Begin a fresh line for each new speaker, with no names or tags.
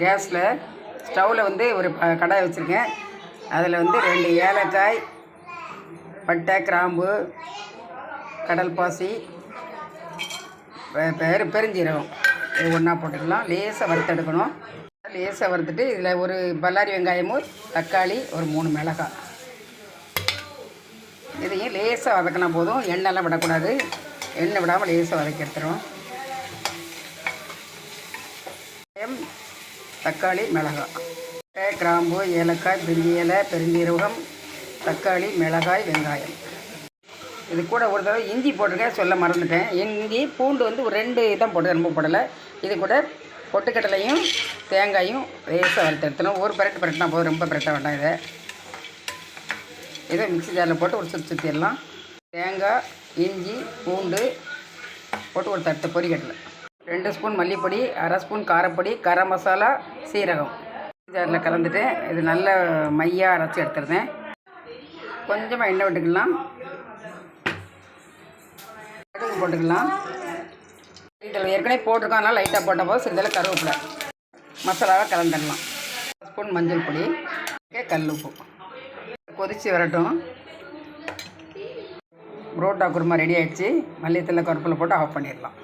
கேஸில் ஸ்டவ்வில் வந்து ஒரு கடாய் வச்சுருக்கேன். அதில் வந்து 2 ஏலக்காய், பட்டை, கிராம்பு, கடல் பாசி, பெருஞ்சீரகம் இது ஒன்றா போட்டுக்கலாம். லேசாக வறுத்தெடுக்கணும். லேசாக வறுத்துட்டு இதில் ஒரு பல்லாரி வெங்காயமும், தக்காளி, ஒரு 3 மிளகாய் இதையும் லேசாக வதக்கினா போதும். எண்ணெய்லாம் விடக்கூடாது. எண்ணெய் விடாமல் லேசாக வதக்கி எடுத்துருவோம். தக்காளி, மிளகாய், கிராம்பு, ஏலக்காய், பிரிஞ்சி இலை, பெருஞ்சீரகம், தக்காளி, மிளகாய், வெங்காயம். இது கூட ஒரு தடவை இஞ்சி போட்டிருக்கேன், சொல்ல மறந்துட்டேன். இஞ்சி பூண்டு வந்து ஒரு 2 தான் போட்டு ரொம்ப போடலை. இது கூட பொட்டுக்கடலையும் தேங்காயும் லேசாக வறுத்து எடுத்துடும். ஒரு பிரட்டினா போதும், ரொம்ப பிரட்ட வேண்டாம். இதை மிக்ஸி ஜாரில் போட்டு ஒரு சுற்றிடலாம். தேங்காய், இஞ்சி, பூண்டு போட்டு ஒரு தட்டு பொரிக்கடலை, 2 ஸ்பூன் மல்லிப்பொடி, 1/2 ஸ்பூன் காரப்பொடி, கரம் மசாலா, சீரகம் ஜாரில் கலந்துட்டு இது நல்ல மையாக அரைச்சி எடுத்துருந்தேன். கொஞ்சமாக எண்ணெய் விட்டுக்கலாம். கடுகு போட்டுக்கலாம். இதில் ஏற்கனவே போட்டிருக்கோம், அதனால் லைட்டாக போட்ட போது சிறிதளவு கருவேப்பிலை, மசாலாவை கலந்துடலாம். 1 ஸ்பூன் மஞ்சள் பொடி, கல் உப்பு. கொதித்து வரட்டும். புரோட்டா குருமா ரெடி ஆகிடுச்சு. மல்லித்தலை கருவேப்பிலை போட்டு ஆஃப் பண்ணிடலாம்.